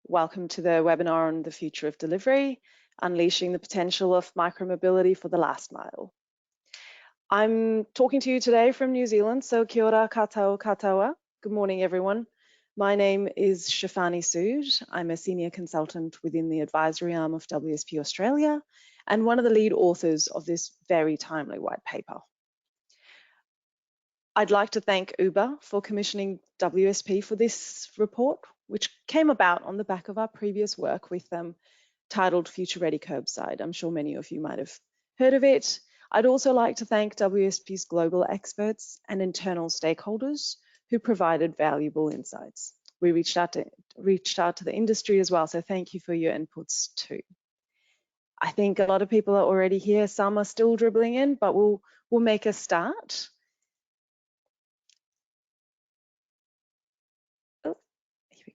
Welcome to the webinar on the future of delivery, unleashing the potential of micromobility for the last mile. I'm talking to you today from New Zealand, so kia ora katoa katoa. Good morning, everyone. My name is Shafani Sood. I'm a senior consultant within the advisory arm of WSP Australia and one of the lead authors of this very timely white paper. I'd like to thank Uber for commissioning WSP for this report, which came about on the back of our previous work with them, titled Future Ready Curbside. I'm sure many of you might have heard of it. I'd also like to thank WSP's global experts and internal stakeholders who provided valuable insights. We reached out to the industry as well, so thank you for your inputs too. I think a lot of people are already here. Some are still dribbling in, but we'll make a start.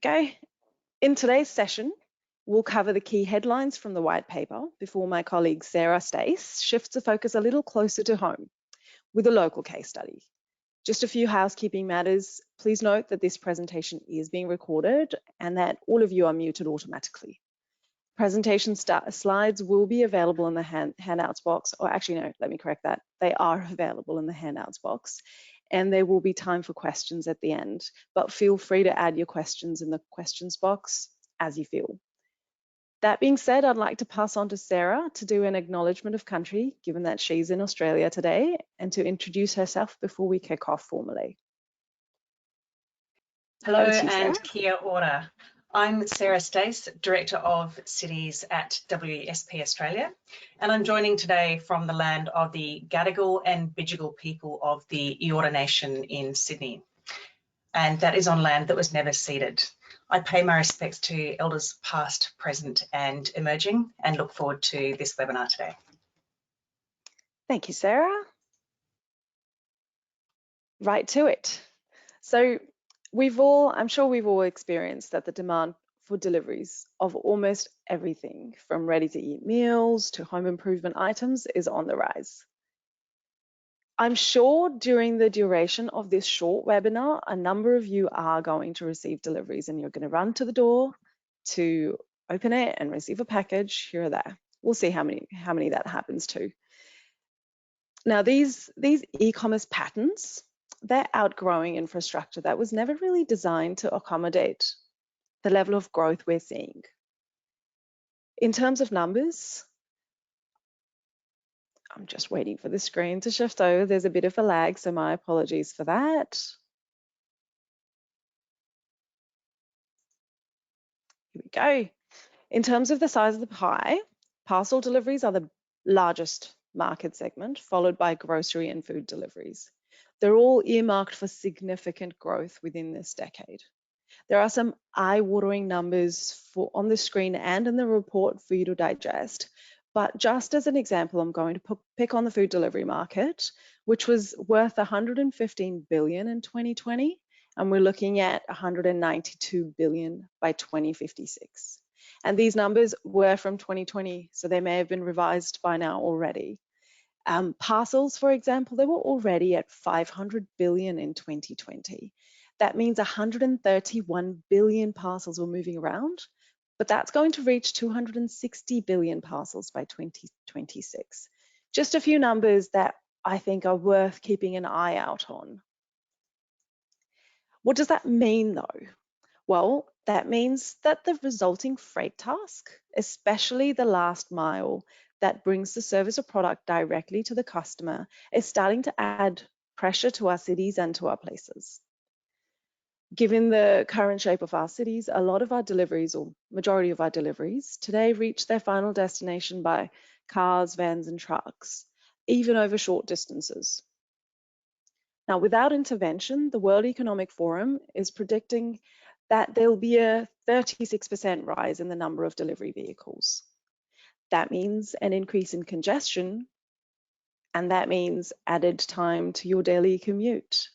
Okay, in today's session, we'll cover the key headlines from the white paper before my colleague Sarah Stace shifts the focus a little closer to home with a local case study. Just a few housekeeping matters. Please note that this presentation is being recorded and that all of you are muted automatically. Presentation slides will be available in the handouts box, or actually no, let me correct that. They are available in the handouts box. And there will be time for questions at the end, but feel free to add your questions in the questions box as you feel. That being said, I'd like to pass on to Sarah to do an acknowledgement of country, given that she's in Australia today, and to introduce herself before we kick off formally. Hello and kia ora. I'm Sarah Stace, Director of Cities at WSP Australia, and I'm joining today from the land of the Gadigal and Bidjigal people of the Eora Nation in Sydney. And that is on land that was never ceded. I pay my respects to elders past, present and emerging, and look forward to this webinar today. Thank you, Sarah. Right to it. So I'm sure we've all experienced that the demand for deliveries of almost everything from ready-to-eat meals to home improvement items is on the rise. I'm sure during the duration of this short webinar, a number of you are going to receive deliveries and you're going to run to the door to open it and receive a package here or there. We'll see how many that happens to. Now, these e-commerce patterns, they're outgrowing infrastructure that was never really designed to accommodate the level of growth we're seeing. In terms of numbers, I'm just waiting for the screen to shift over. There's a bit of a lag, so my apologies for that. Here we go. In terms of the size of the pie, parcel deliveries are the largest market segment, followed by grocery and food deliveries. They're all earmarked for significant growth within this decade. There are some eye-watering numbers on the screen and in the report for you to digest. But just as an example, I'm going to pick on the food delivery market, which was worth $115 billion in 2020, and we're looking at $192 billion by 2056. And these numbers were from 2020, so they may have been revised by now already. Parcels, for example, they were already at $500 billion in 2020. That means 131 billion parcels were moving around, but that's going to reach 260 billion parcels by 2026. Just a few numbers that I think are worth keeping an eye out on. What does that mean though? Well, that means that the resulting freight task, especially the last mile that brings the service or product directly to the customer, is starting to add pressure to our cities and to our places. Given the current shape of our cities, a lot of our deliveries, or majority of our deliveries, today reach their final destination by cars, vans, and trucks, even over short distances. Now, without intervention, the World Economic Forum is predicting that there'll be a 36% rise in the number of delivery vehicles. That means an increase in congestion, and that means added time to your daily commute.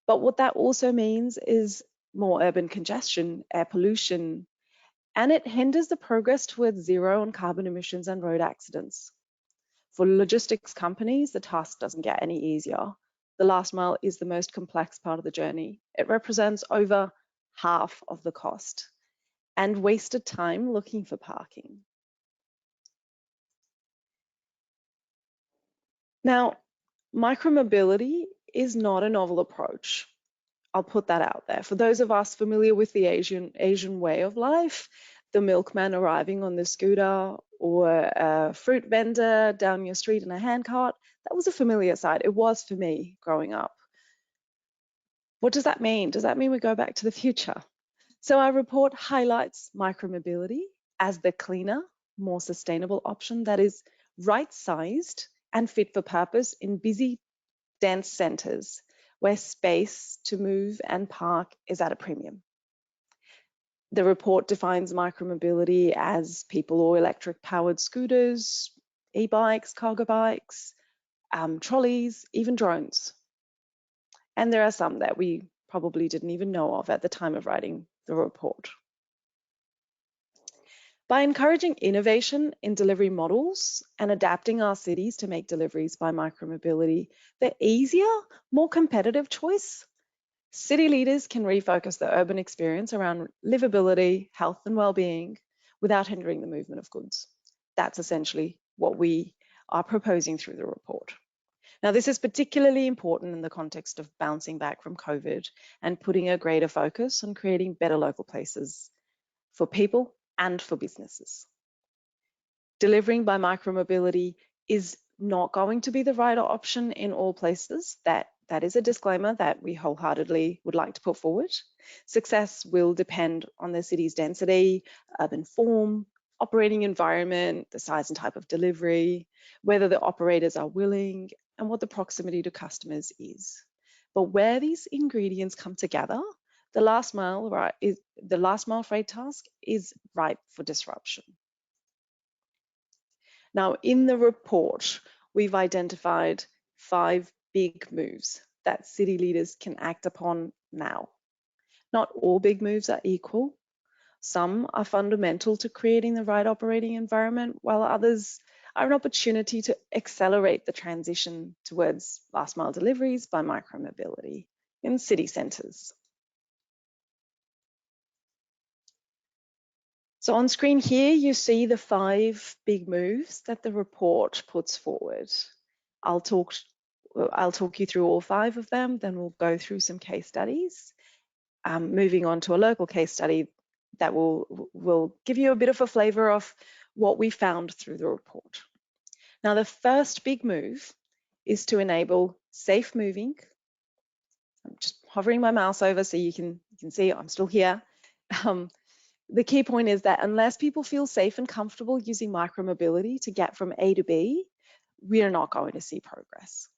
But what that also means is more urban congestion, air pollution, and it hinders the progress towards zero on carbon emissions and road accidents. For logistics companies, the task doesn't get any easier. The last mile is the most complex part of the journey. It represents over half of the cost. and wasted time looking for parking. Now, micromobility is not a novel approach. I'll put that out there. For those of us familiar with the Asian way of life, the milkman arriving on the scooter or a fruit vendor down your street in a handcart, that was a familiar sight. It was for me growing up. What does that mean? Does that mean we go back to the future? So our report highlights micromobility as the cleaner, more sustainable option that is right-sized and fit for purpose in busy, dense centres where space to move and park is at a premium. The report defines micromobility as people or electric-powered scooters, e-bikes, cargo bikes, trolleys, even drones. And there are some that we probably didn't even know of at the time of writing the report. By encouraging innovation in delivery models and adapting our cities to make deliveries by micromobility the easier, more competitive choice, city leaders can refocus the urban experience around livability, health and well-being without hindering the movement of goods. That's essentially what we are proposing through the report. Now, this is particularly important in the context of bouncing back from COVID and putting a greater focus on creating better local places for people and for businesses. Delivering by micromobility is not going to be the right option in all places. That is a disclaimer that we wholeheartedly would like to put forward. Success will depend on the city's density, urban form, operating environment, the size and type of delivery, whether the operators are willing, and what the proximity to customers is. But where these ingredients come together, the last mile freight task is ripe for disruption. Now, in the report, we've identified 5 big moves that city leaders can act upon now. Not all big moves are equal. Some are fundamental to creating the right operating environment, while others are an opportunity to accelerate the transition towards last mile deliveries by micromobility in city centres. So on screen here, you see the 5 big moves that the report puts forward. I'll talk you through all 5 of them, then we'll go through some case studies. Moving on to a local case study that will give you a bit of a flavour of what we found through the report. Now, the first big move is to enable safe moving. I'm just hovering my mouse over so you can see I'm still here. The key point is that unless people feel safe and comfortable using micromobility to get from A to B, we are not going to see progress.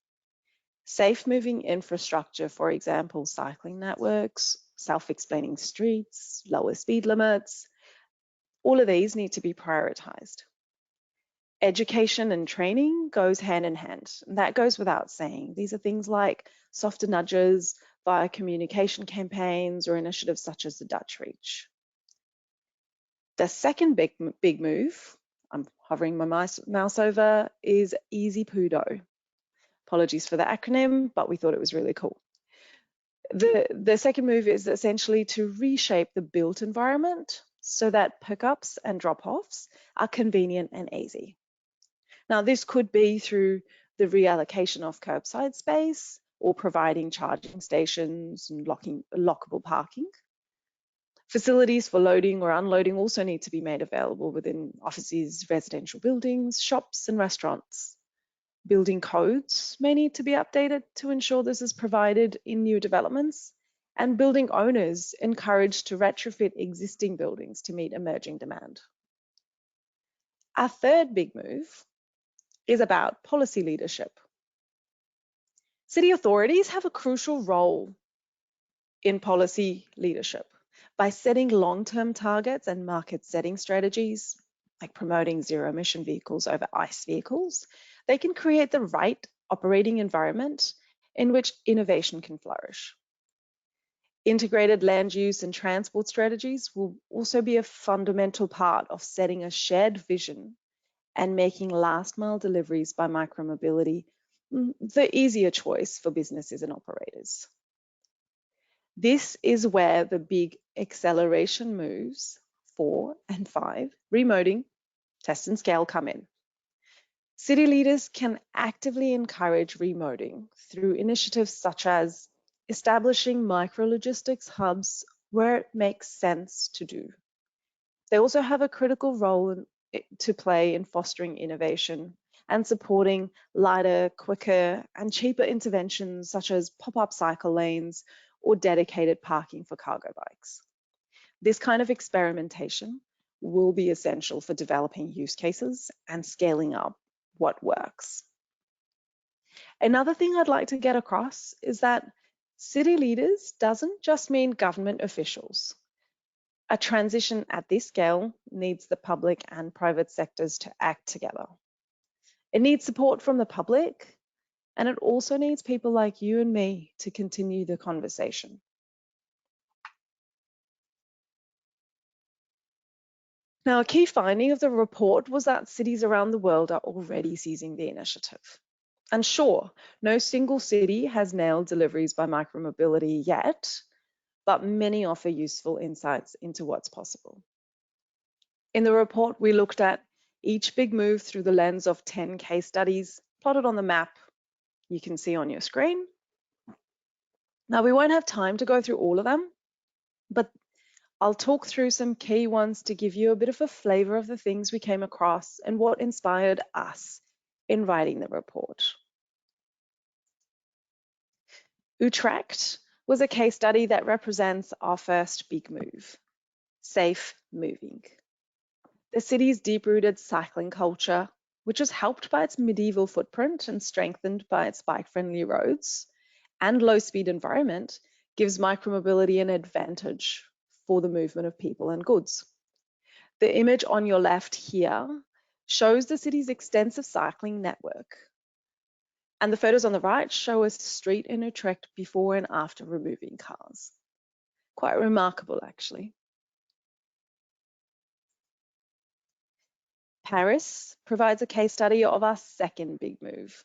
Safe moving infrastructure, for example, cycling networks, self-explaining streets, lower speed limits, all of these need to be prioritized. Education and training goes hand in hand, and that goes without saying. These are things like softer nudges via communication campaigns or initiatives such as the Dutch Reach. The second big move, I'm hovering my mouse over, is Easy Pudo. Apologies for the acronym, but we thought it was really cool. The second move is essentially to reshape the built environment so that pickups and drop-offs are convenient and easy. Now, this could be through the reallocation of curbside space or providing charging stations and lockable parking. Facilities for loading or unloading also need to be made available within offices, residential buildings, shops and restaurants. Building codes may need to be updated to ensure this is provided in new developments, and building owners encouraged to retrofit existing buildings to meet emerging demand. Our third big move is about policy leadership. City authorities have a crucial role in policy leadership by setting long-term targets and market-setting strategies, like promoting zero-emission vehicles over ICE vehicles. They can create the right operating environment in which innovation can flourish. Integrated land use and transport strategies will also be a fundamental part of setting a shared vision and making last-mile deliveries by micromobility the easier choice for businesses and operators. This is where the big acceleration moves 4 and 5, remoting, test and scale, come in. City leaders can actively encourage remoting through initiatives such as establishing micro-logistics hubs where it makes sense to do. They also have a critical role to play in fostering innovation and supporting lighter, quicker, and cheaper interventions such as pop-up cycle lanes or dedicated parking for cargo bikes. This kind of experimentation will be essential for developing use cases and scaling up what works. Another thing I'd like to get across is that city leaders doesn't just mean government officials. A transition at this scale needs the public and private sectors to act together. It needs support from the public, and it also needs people like you and me to continue the conversation. Now, a key finding of the report was that cities around the world are already seizing the initiative. And sure, no single city has nailed deliveries by micromobility yet, but many offer useful insights into what's possible. In the report, we looked at each big move through the lens of 10 case studies plotted on the map you can see on your screen. Now, we won't have time to go through all of them, but I'll talk through some key ones to give you a bit of a flavor of the things we came across and what inspired us in writing the report. Utrecht was a case study that represents our first big move, safe moving. The city's deep-rooted cycling culture, which was helped by its medieval footprint and strengthened by its bike-friendly roads and low-speed environment, gives micromobility an advantage for the movement of people and goods. The image on your left here shows the city's extensive cycling network. And the photos on the right show a street in Utrecht before and after removing cars. Quite remarkable, actually. Paris provides a case study of our second big move,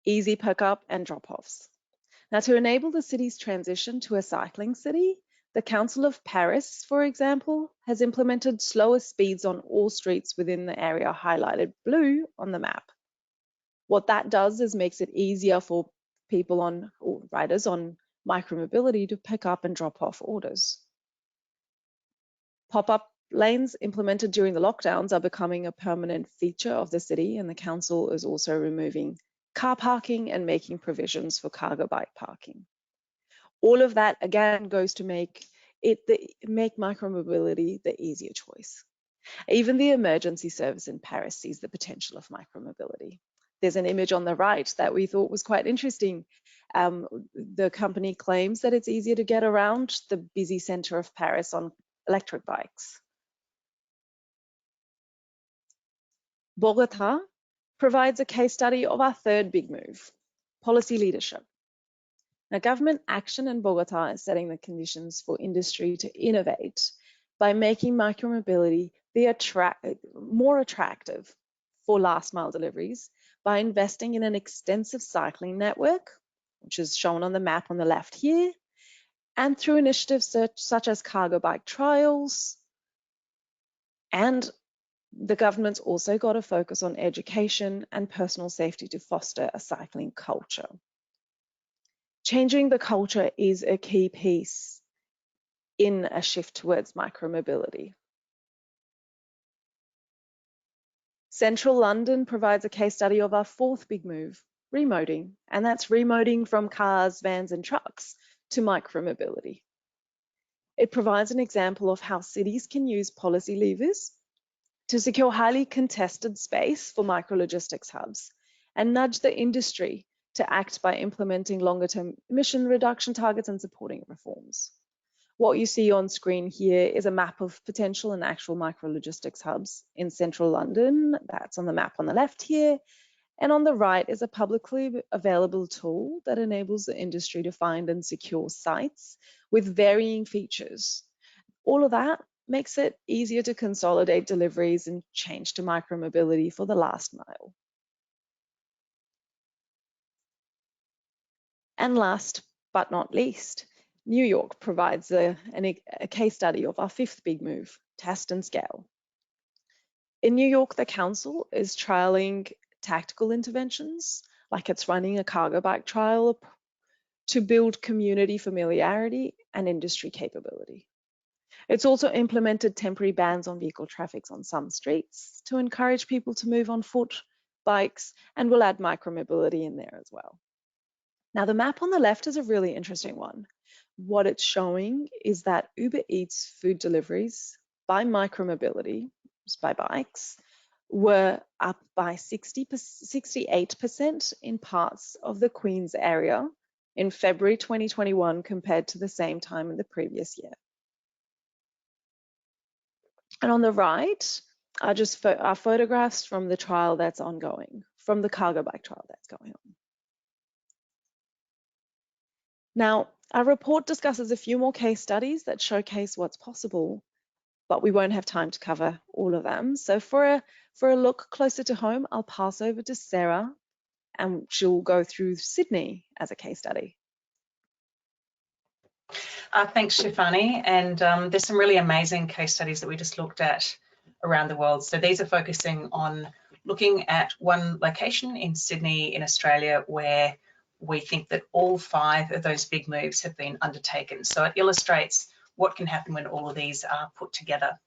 easy pickup and drop-offs. Now, to enable the city's transition to a cycling city, the Council of Paris, for example, has implemented slower speeds on all streets within the area highlighted blue on the map. What that does is makes it easier for people on, or riders on micromobility to pick up and drop off orders. Pop-up lanes implemented during the lockdowns are becoming a permanent feature of the city, and the council is also removing car parking and making provisions for cargo bike parking. All of that, again, goes to make micromobility the easier choice. Even the emergency service in Paris sees the potential of micromobility. There's an image on the right that we thought was quite interesting. The company claims that it's easier to get around the busy center of Paris on electric bikes. Bogota provides a case study of our third big move, policy leadership. Now, government action in Bogota is setting the conditions for industry to innovate by making micromobility more attractive for last mile deliveries by investing in an extensive cycling network, which is shown on the map on the left here, and through initiatives such as cargo bike trials. And the government's also got a focus on education and personal safety to foster a cycling culture. Changing the culture is a key piece in a shift towards micromobility. Central London provides a case study of our fourth big move, remoting, and that's remoting from cars, vans, and trucks to micromobility. It provides an example of how cities can use policy levers to secure highly contested space for micrologistics hubs and nudge the industry to act by implementing longer-term emission reduction targets and supporting reforms. What you see on screen here is a map of potential and actual micrologistics hubs in central London. That's on the map on the left here. And on the right is a publicly available tool that enables the industry to find and secure sites with varying features. All of that makes it easier to consolidate deliveries and change to micromobility for the last mile. And last but not least, New York provides a case study of our fifth big move, test and scale. In New York, the council is trialing tactical interventions, like it's running a cargo bike trial to build community familiarity and industry capability. It's also implemented temporary bans on vehicle traffic on some streets to encourage people to move on foot, bikes, and will add micromobility in there as well. Now, the map on the left is a really interesting one. What it's showing is that Uber Eats food deliveries by micromobility, by bikes, were up by 68% in parts of the Queens area in February 2021 compared to the same time in the previous year. And on the right are just photographs from the trial that's ongoing, from the cargo bike trial that's going on. Now, our report discusses a few more case studies that showcase what's possible, but we won't have time to cover all of them. So for a look closer to home, I'll pass over to Sarah and she'll go through Sydney as a case study. Thanks, Shefani. And there's some really amazing case studies that we just looked at around the world. So these are focusing on looking at one location in Sydney in Australia where we think that all 5 of those big moves have been undertaken. So it illustrates what can happen when all of these are put together.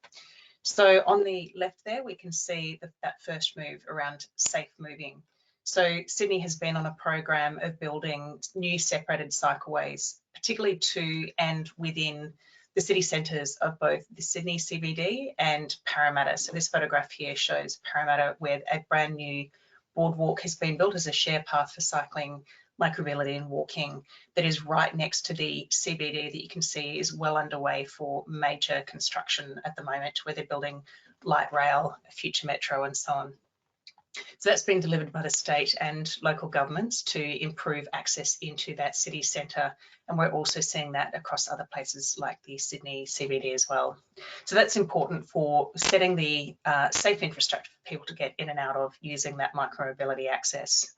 So on the left there, we can see that first move around safe moving. So Sydney has been on a program of building new separated cycleways, particularly to and within the city centres of both the Sydney CBD and Parramatta. So this photograph here shows Parramatta, where a brand new boardwalk has been built as a share path for cycling, micromobility and walking that is right next to the CBD that you can see is well underway for major construction at the moment, where they're building light rail, future metro and so on. So that's been delivered by the state and local governments to improve access into that city centre. And we're also seeing that across other places like the Sydney CBD as well. So that's important for setting the safe infrastructure for people to get in and out of using that micromobility access.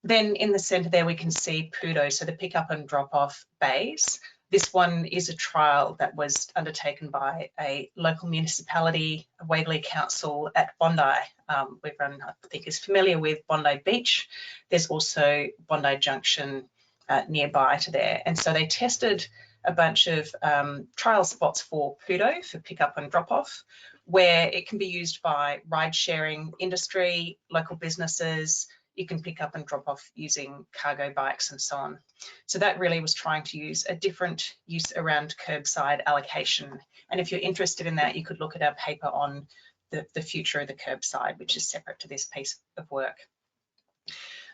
Then in the centre there, we can see PUDO, so the pick up and drop off bays. This one is a trial that was undertaken by a local municipality, Waverley Council at Bondi. Everyone, I think, is familiar with Bondi Beach. There's also Bondi Junction nearby to there. And so they tested a bunch of trial spots for PUDO, for pick up and drop off, where it can be used by ride sharing industry, local businesses. You can pick up and drop off using cargo bikes and so on. So that really was trying to use a different use around curbside allocation. And if you're interested in that, you could look at our paper on the future of the curbside, which is separate to this piece of work.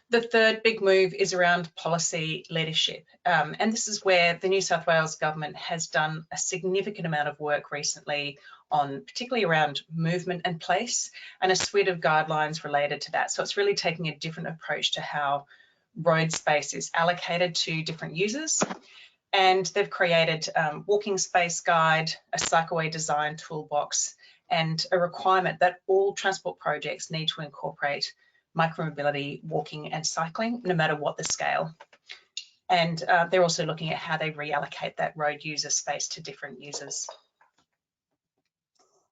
The third big move is around policy leadership. And this is where the New South Wales government has done a significant amount of work recently on particularly around movement and place and a suite of guidelines related to that. So it's really taking a different approach to how road space is allocated to different users. And they've created a walking space guide, a cycleway design toolbox, and a requirement that all transport projects need to incorporate micromobility, walking and cycling, no matter what the scale. And they're also looking at how they reallocate that road user space to different users.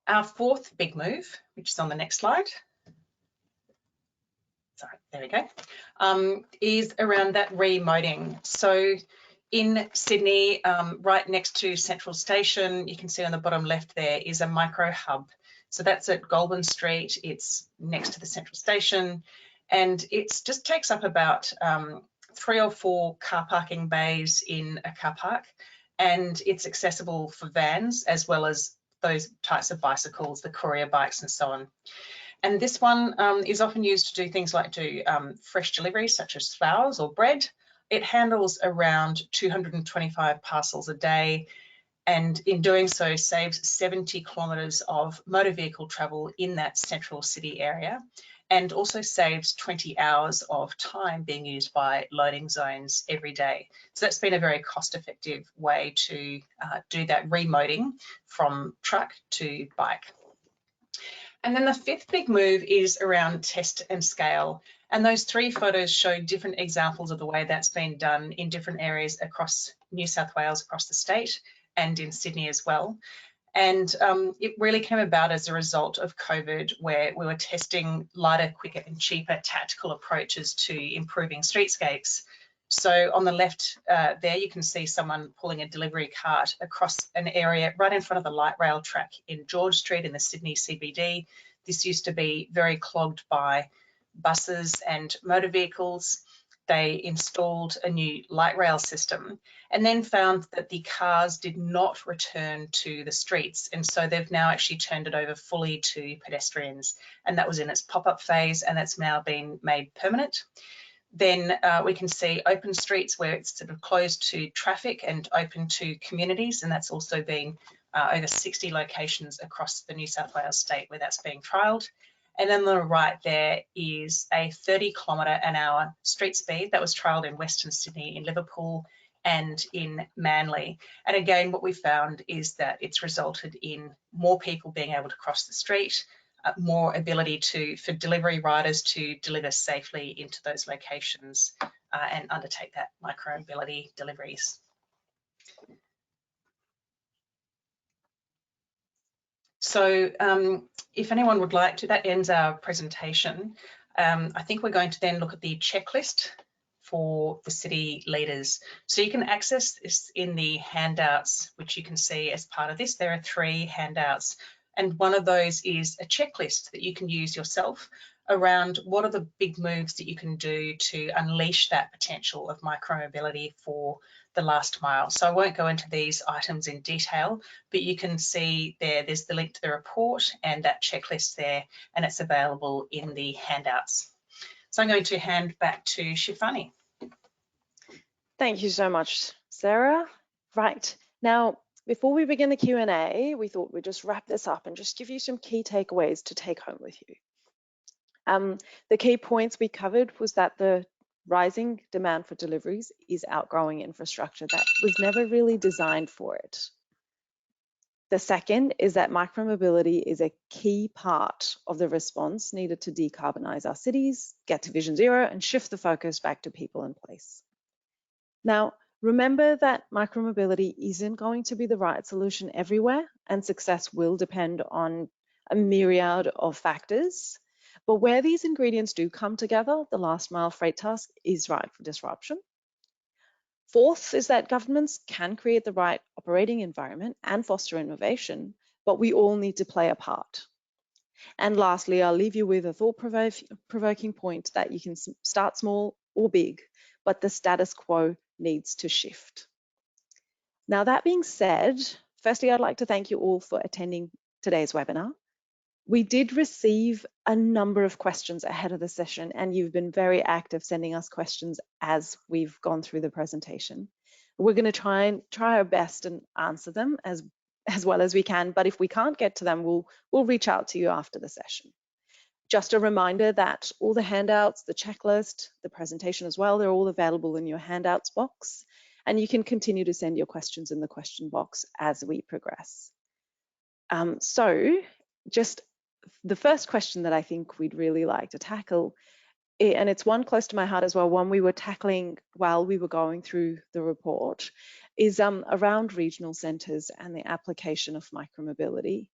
Our fourth big move, which is on the next slide, sorry, there we go, is around that remoting. So in Sydney, right next to Central Station, you can see on the bottom left there is a micro hub. So that's at Goulburn Street. It's next to the Central Station, and it just takes up about 3 or 4 car parking bays in a car park, and it's accessible for vans as well as those types of bicycles, the courier bikes and so on. And this one is often used to do things like fresh deliveries such as flowers or bread. It handles around 225 parcels a day, and in doing so saves 70 kilometres of motor vehicle travel in that central city area, and also saves 20 hours of time being used by loading zones every day. So that's been a very cost-effective way to do that remoting from truck to bike. And then the fifth big move is around test and scale. And those 3 photos show different examples of the way that's been done in different areas across New South Wales, across the state, and in Sydney as well. And it really came about as a result of COVID, where we were testing lighter, quicker and cheaper tactical approaches to improving streetscapes. So on the left there, you can see someone pulling a delivery cart across an area right in front of the light rail track in George Street in the Sydney CBD. This used to be very clogged by buses and motor vehicles. They installed a new light rail system and then found that the cars did not return to the streets. And so they've now actually turned it over fully to pedestrians. And that was in its pop-up phase, and that's now been made permanent. Then we can see open streets where it's sort of closed to traffic and open to communities, and that's also been over 60 locations across the New South Wales state where that's being trialled. And then on the right there is a 30km/h street speed that was trialled in Western Sydney, in Liverpool and in Manly. And again, what we found is that it's resulted in more people being able to cross the street, more ability for delivery riders to deliver safely into those locations and undertake that micromobility deliveries. So if anyone would like to, that ends our presentation. I think we're going to then look at the checklist for the city leaders. So you can access this in the handouts, which you can see as part of this. There are 3 handouts, and one of those is a checklist that you can use yourself around what are the big moves that you can do to unleash that potential of micromobility for the last mile. So I won't go into these items in detail, but you can see there's the link to the report and that checklist there, and it's available in the handouts. So I'm going to hand back to Shifani. Thank you so much, Sarah. Right, now, before we begin the Q&A, we thought we'd just wrap this up and just give you some key takeaways to take home with you. The key points we covered was that the rising demand for deliveries is outgrowing infrastructure that was never really designed for it. The second is that micromobility is a key part of the response needed to decarbonize our cities, get to Vision Zero, and shift the focus back to people and place. Now, remember that micromobility isn't going to be the right solution everywhere, and success will depend on a myriad of factors. But where these ingredients do come together, the last mile freight task is ripe for disruption. Fourth is that governments can create the right operating environment and foster innovation, but we all need to play a part. And lastly, I'll leave you with a thought-provoking point that you can start small or big, but the status quo needs to shift. Now, that being said, firstly, I'd like to thank you all for attending today's webinar. We did receive a number of questions ahead of the session, and you've been very active sending us questions as we've gone through the presentation. We're going to try our best and answer them as well as we can, but if we can't get to them, we'll reach out to you after the session. Just a reminder that all the handouts, the checklist, the presentation as well, they're all available in your handouts box, and you can continue to send your questions in the question box as we progress. So just the first question that I think we'd really like to tackle, and it's one close to my heart as well, one we were tackling while we were going through the report, is around regional centres and the application of micromobility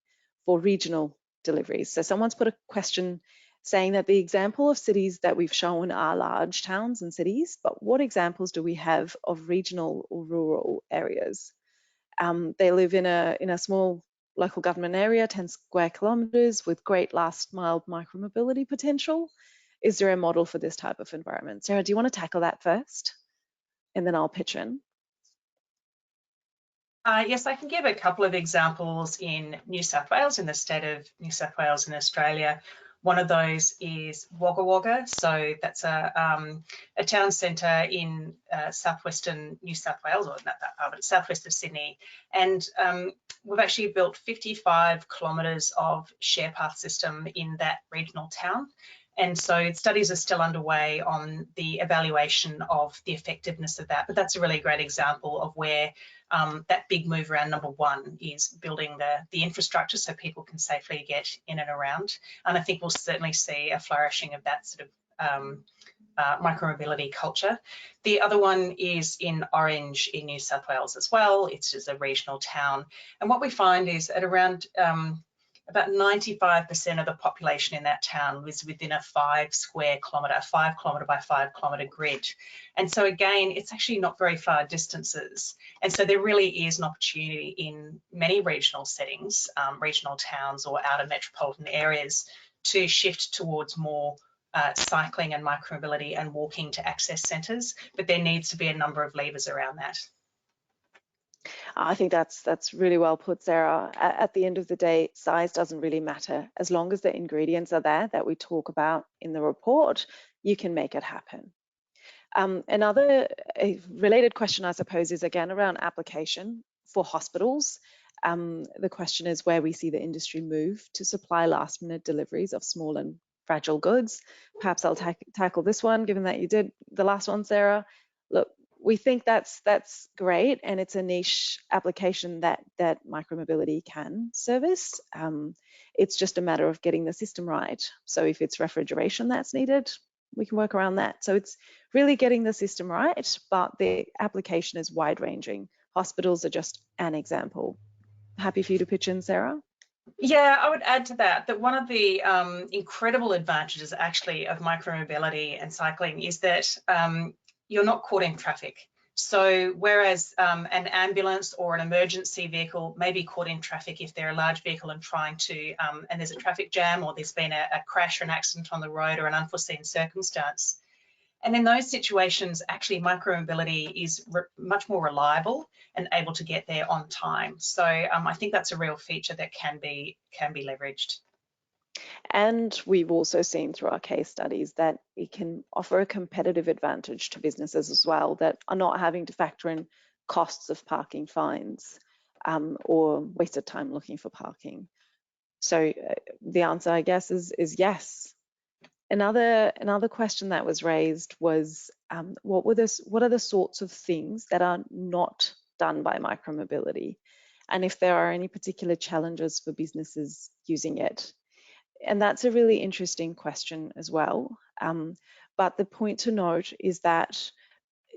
for regional deliveries. So someone's put a question saying that the example of cities that we've shown are large towns and cities, but what examples do we have of regional or rural areas? They live in a small local government area, 10 square kilometres, with great last mile micromobility potential. Is there a model for this type of environment? Sarah, do you want to tackle that first? And then I'll pitch in. Yes, I can give a couple of examples in New South Wales, in the state of New South Wales in Australia. One of those is Wagga Wagga. So that's a town centre in southwestern New South Wales, or not that far, but southwest of Sydney. And we've actually built 55 kilometres of share path system in that regional town. And so studies are still underway on the evaluation of the effectiveness of that. But that's a really great example of where that big move around number one is building the infrastructure so people can safely get in and around. And I think we'll certainly see a flourishing of that sort micromobility culture. The other one is in Orange in New South Wales as well. It's just a regional town. And what we find is at around about 95% of the population in that town lives within a 5 square kilometre, 5 kilometre by 5 kilometre grid. And so again, it's actually not very far distances. And so there really is an opportunity in many regional settings, regional towns or outer metropolitan areas to shift towards more cycling and micromobility and walking to access centres, but there needs to be a number of levers around that. I think that's really well put, Sarah. At the end of the day, size doesn't really matter. As long as the ingredients are there that we talk about in the report, you can make it happen. Another related question, I suppose, is again around application for hospitals. The question is where we see the industry move to supply last-minute deliveries of small and fragile goods. Perhaps I'll tackle this one, given that you did the last one, Sarah. Look, we think that's great, and it's a niche application that micromobility can service. It's just a matter of getting the system right. So if it's refrigeration that's needed, we can work around that. So it's really getting the system right, but the application is wide-ranging. Hospitals are just an example. Happy for you to pitch in, Sarah. Yeah, I would add to that one of the incredible advantages actually of micromobility and cycling is that you're not caught in traffic. So whereas an ambulance or an emergency vehicle may be caught in traffic if they're a large vehicle and trying to, and there's a traffic jam or there's been a crash or an accident on the road or an unforeseen circumstance. And in those situations, actually micromobility is much more reliable and able to get there on time. So I think that's a real feature that can be leveraged. And we've also seen through our case studies that it can offer a competitive advantage to businesses as well that are not having to factor in costs of parking fines or wasted time looking for parking. So the answer, I guess, is yes. Another question that was raised was what are the sorts of things that are not done by micromobility, and if there are any particular challenges for businesses using it. And that's a really interesting question as well. But the point to note is that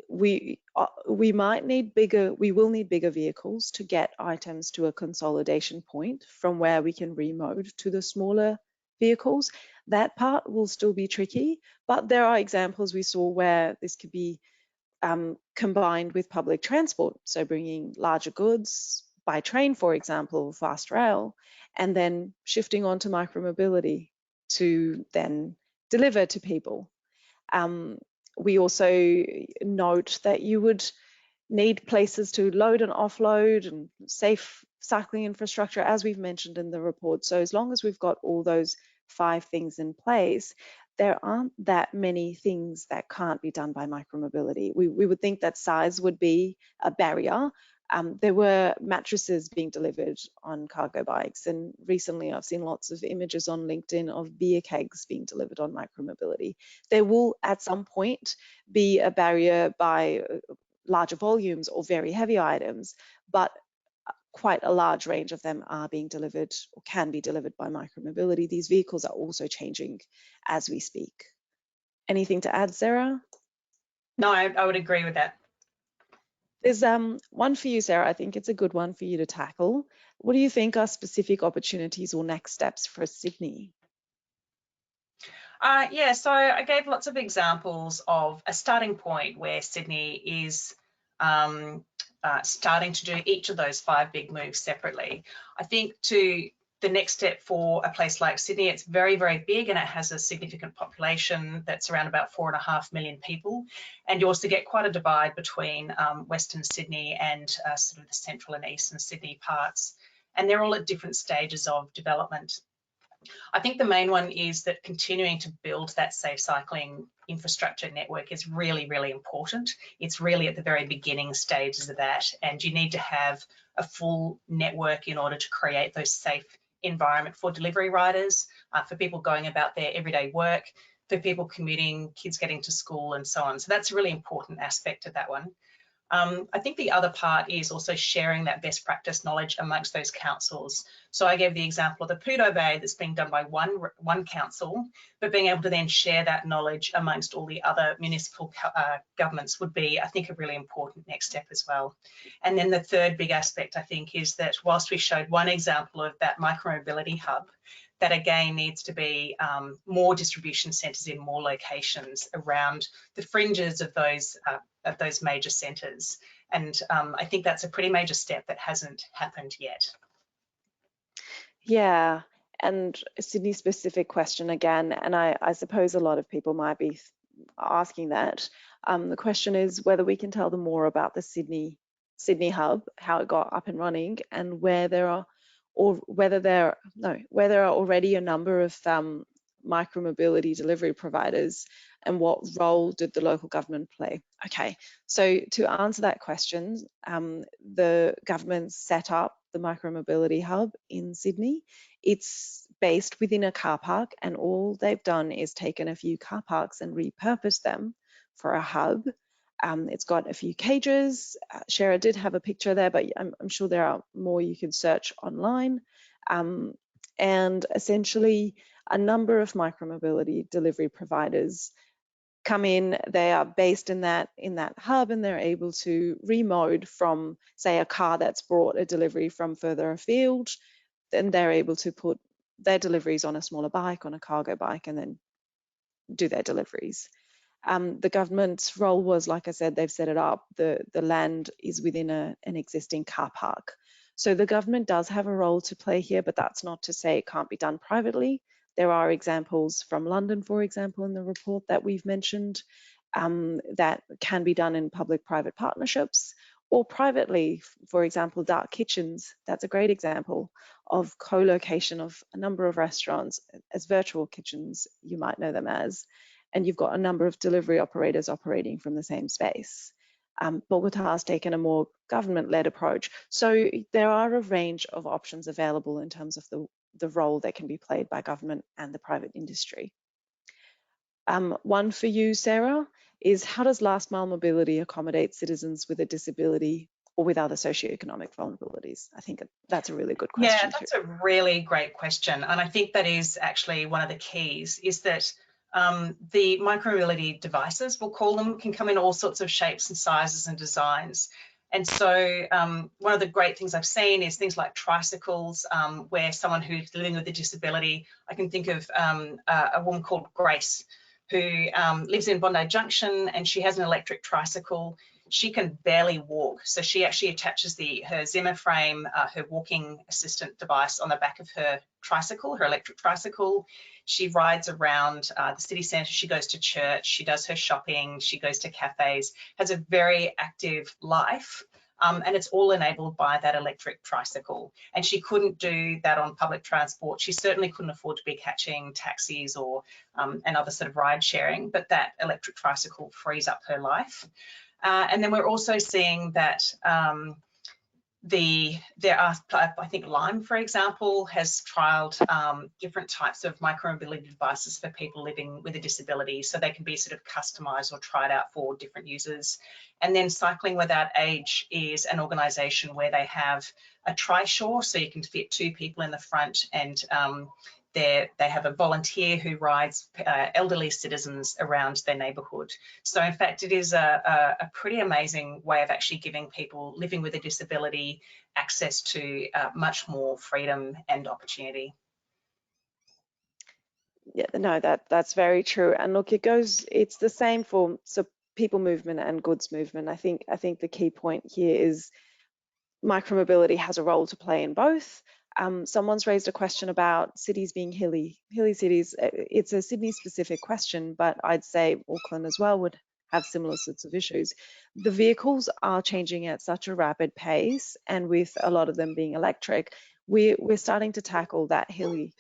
we will need bigger vehicles to get items to a consolidation point from where we can remote to the smaller vehicles. That part will still be tricky, but there are examples we saw where this could be combined with public transport, so bringing larger goods by train, for example, fast rail, and then shifting on to micromobility to then deliver to people. We also note that you would need places to load and offload and safe cycling infrastructure, as we've mentioned in the report. So as long as we've got all those 5 things in place, there aren't that many things that can't be done by micromobility. We would think that size would be a barrier. There were mattresses being delivered on cargo bikes, and recently I've seen lots of images on LinkedIn of beer kegs being delivered on micromobility. There will at some point be a barrier by larger volumes or very heavy items, but quite a large range of them are being delivered or can be delivered by micromobility. These vehicles are also changing as we speak. Anything to add, Sarah? No, I would agree with that. There's one for you, Sarah. I think it's a good one for you to tackle. What do you think are specific opportunities or next steps for Sydney? Yeah, so I gave lots of examples of a starting point where Sydney is starting to do each of those 5 big moves separately. I think to the next step for a place like Sydney, it's very, very big and it has a significant population that's around about 4.5 million people. And you also get quite a divide between Western Sydney and sort of the central and eastern Sydney parts. And they're all at different stages of development. I think the main one is that continuing to build that safe cycling infrastructure network is really, really important. It's really at the very beginning stages of that, and you need to have a full network in order to create those safe environment for delivery riders, for people going about their everyday work, for people commuting, kids getting to school and so on. So that's a really important aspect of that one. I think the other part is also sharing that best practice knowledge amongst those councils. So I gave the example of the Pluto Bay that's being done by one council, but being able to then share that knowledge amongst all the other municipal governments would be, I think, a really important next step as well. And then the third big aspect, I think, is that whilst we showed one example of that micromobility hub, that again needs to be more distribution centres in more locations around the fringes of those major centres. And I think that's a pretty major step that hasn't happened yet. Yeah, and a Sydney specific question again, and I suppose a lot of people might be asking that. The question is whether we can tell them more about the Sydney hub, how it got up and running, and where there are, or whether there where there are already a number of micromobility delivery providers, and what role did the local government play? Okay, so to answer that question, the government set up the micromobility hub in Sydney. It's based within a car park, and all they've done is taken a few car parks and repurposed them for a hub. It's got a few cages. Shara did have a picture there, but I'm sure there are more you can search online. And essentially, a number of micromobility delivery providers come in. They are based in that hub, and they're able to remode from, say, a car that's brought a delivery from further afield. Then they're able to put their deliveries on a smaller bike, on a cargo bike, and then do their deliveries. The government's role was, like I said, they've set it up. The land is within an existing car park. So the government does have a role to play here, but that's not to say it can't be done privately. There are examples from London, for example, in the report that we've mentioned, that can be done in public-private partnerships or privately. For example, dark kitchens, that's a great example of co-location of a number of restaurants as virtual kitchens, you might know them as, and you've got a number of delivery operators operating from the same space. Bogota has taken a more government-led approach. So there are a range of options available in terms of the role that can be played by government and the private industry. One for you, Sarah, is how does last mile mobility accommodate citizens with a disability or with other socioeconomic vulnerabilities? I think that's a really good question. Yeah, that's a really great question. And I think that is actually one of the keys, is that the micromobility devices, we'll call them, can come in all sorts of shapes and sizes and designs. And so one of the great things I've seen is things like tricycles, where someone who's living with a disability, I can think of a woman called Grace, who lives in Bondi Junction, and she has an electric tricycle. She can barely walk, so she actually attaches her Zimmer frame, her walking assistant device, on the back of her tricycle, her electric tricycle. She rides around the city centre, she goes to church, she does her shopping, she goes to cafes, has a very active life. And it's all enabled by that electric tricycle. And she couldn't do that on public transport. She certainly couldn't afford to be catching taxis or and other sort of ride sharing, but that electric tricycle frees up her life. And then we're also seeing that there are, I think Lime, for example, has trialled different types of micromobility devices for people living with a disability, so they can be sort of customised or tried out for different users. And then Cycling Without Age is an organisation where they have a trishaw, so you can fit 2 people in the front, and they have a volunteer who rides elderly citizens around their neighbourhood. So in fact, it is a pretty amazing way of actually giving people living with a disability access to much more freedom and opportunity. Yeah, no, that's very true. And look, it's the same for people movement and goods movement. I think the key point here is micromobility has a role to play in both. Someone's raised a question about cities being hilly cities. It's a Sydney specific question, but I'd say Auckland as well would have similar sorts of issues. The vehicles are changing at such a rapid pace, and with a lot of them being electric, we're starting to tackle that hilly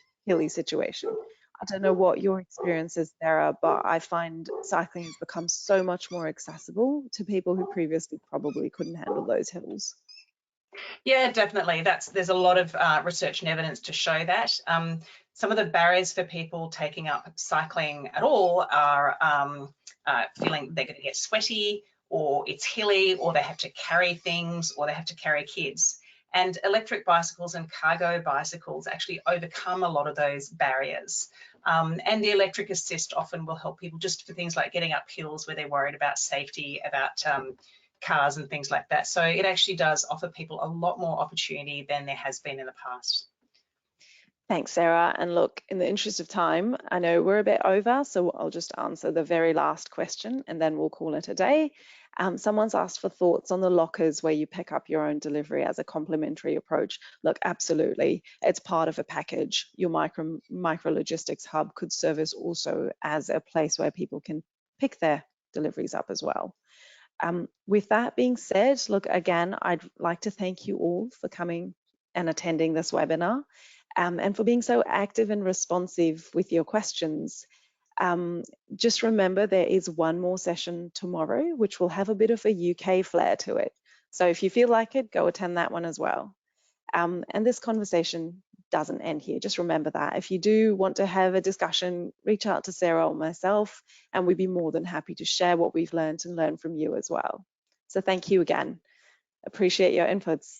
situation. I don't know what your experiences there are, but I find cycling has become so much more accessible to people who previously probably couldn't handle those hills. Yeah, definitely. There's a lot of research and evidence to show that. Some of the barriers for people taking up cycling at all are feeling they're going to get sweaty, or it's hilly, or they have to carry things, or they have to carry kids. And electric bicycles and cargo bicycles actually overcome a lot of those barriers. And the electric assist often will help people just for things like getting up hills where they're worried about safety, about cars and things like that. So it actually does offer people a lot more opportunity than there has been in the past. Thanks, Sarah. And look, in the interest of time, I know we're a bit over, so I'll just answer the very last question and then we'll call it a day. Someone's asked for thoughts on the lockers where you pick up your own delivery as a complementary approach. Look, absolutely, it's part of a package. Your micro logistics hub could service also as a place where people can pick their deliveries up as well. With that being said, look, again, I'd like to thank you all for coming and attending this webinar and for being so active and responsive with your questions. Just remember there is one more session tomorrow, which will have a bit of a UK flair to it. So if you feel like it, go attend that one as well. And this conversation doesn't end here. Just remember that. If you do want to have a discussion, reach out to Sarah or myself, and we'd be more than happy to share what we've learned and learn from you as well. So thank you again. Appreciate your inputs.